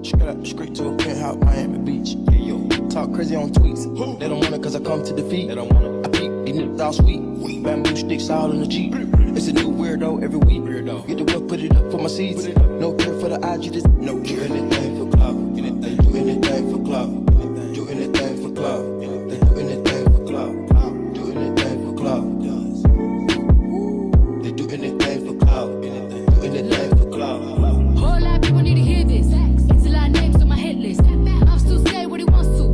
Straight to a penthouse, Miami Beach. Talk crazy on tweets. They don't want it cause I come to defeat. They don't want it. I peep, these niggas all sweet. Bamboo sticks all in the Jeep. It's a new weirdo every week. Get the work, put it up for my seeds. No care for the IG, just no care. Do anything for clout. They do anything for clout. Do anything for clout. They do anything for clout. Do anything for clout. They do anything for clout. Do anything for clout. Whole lot of people need to hear this. It's a lot of names on my hit list. I'm still say what he wants to.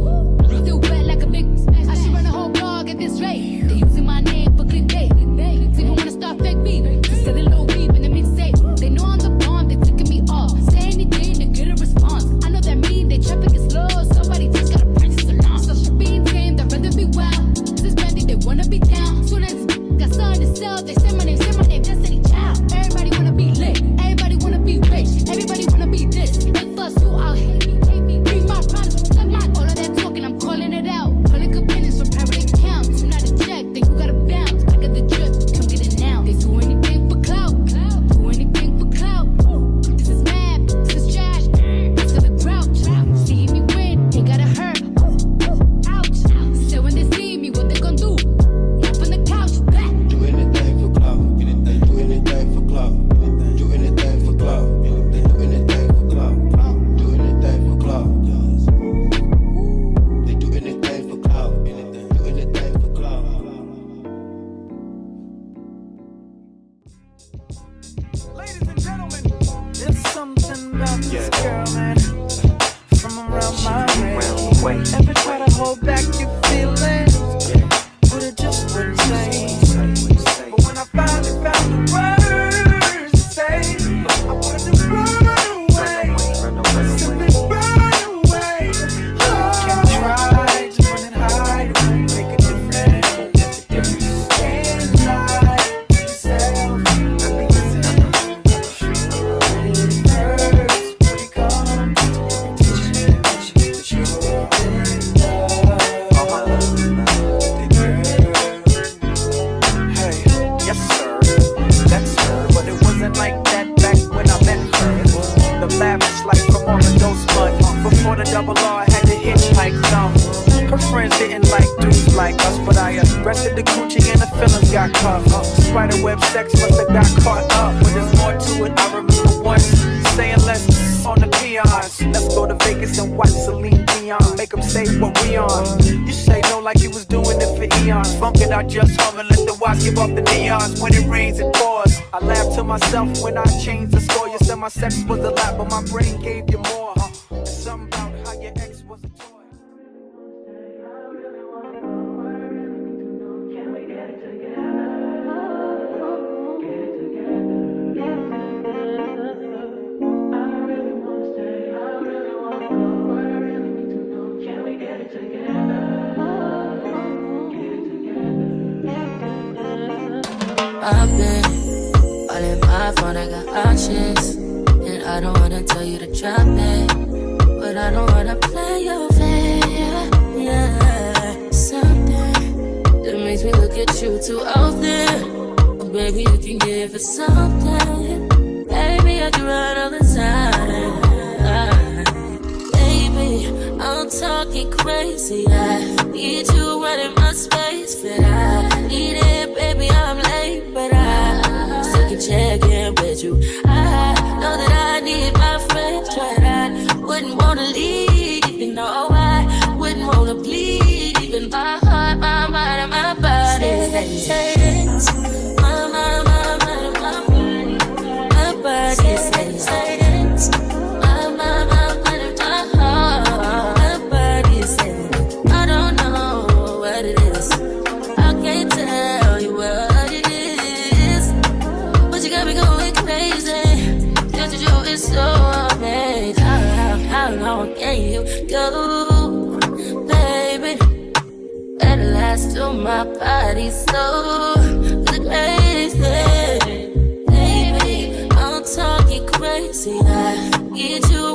Still wet like a big. I should run a whole blog at this rate. They using my name for clickbait. Even wanna start fake beef. Just a little beef in the mixtape. They know I'm the bomb. They ticking me off. Say anything to get a response. I know that mean they traffic is slow. Somebody just gotta practice along. So she being tame. They'd rather be wild. This is brandy. They wanna be down. Soon as got something to sell, they say my name. Destiny Child. Everybody wanna be lit. Everybody wanna be rich. Everybody wanna be this. They fuss you out. Hate me. Bring my products. Suck my all of that talking. I'm calling it out. Calling good business from private accounts. You not a check, then you gotta bounce. Back of the drip, come get it now. They do anything for clout. Do anything for clout. This is mad. This is trash. This is the grouch. See me win, ain't gotta hurt. Ouch. So when they see me, what they gon' do? Move from the couch. Back. Do anything for clout. Do anything for clout. Do anything for clout. They do anything for clout. Do anything for clout. They do anything for clout. Do anything for clout. Ladies and gentlemen, there's something about this girl, man. From around my way. Ever try to hold back your feelings, but it just wouldn't say. But when I finally found the words to say, I wanted to run away, simply run away. Can try to run and hide, make a difference. Can't lie to yourself. Before the double R, I had to hitchhike some. Her friends didn't like dudes like us, but I arrested the coochie and the feelings got caught. Spiderweb sex must have got caught up, but there's more to it. I remember once saying let's on the peons. Let's go to Vegas and watch Celine Dion, make them say what we on. You say no like you was doing it for eons. Funk it out, just hum and let the watch give up the neons. When it rains, it pours. I laugh to myself when I changed the score. You said my sex was a lot, but my brain gave you more. Something about how your ex was a toy. Can we get it together? Get it together. I really wanna stay. I really wanna know what I really need to know. Can we get it together? Get it together. I've been all in my phone, I got options, and I don't wanna tell you to drop it. But I don't wanna play your fair, yeah. Something that makes me look at you too often. But baby, you can give it something. Baby, I can run all the time. Baby, I'm talking crazy. I need you running my space, but I need it, baby. I'm late, but I still can check in with you. I know that I need my friends, but I wouldn't wanna leave, you know I wouldn't wanna bleed. Even my heart, my mind, and my body says, my mind, my body, my body says, my mind, and my heart, my body says, I don't know what it is, I can't tell you what it is, but you got me going crazy. Just to do it so amazing. How long can you go, baby? At last till my body's so crazy. Baby, I'm talking crazy. I need you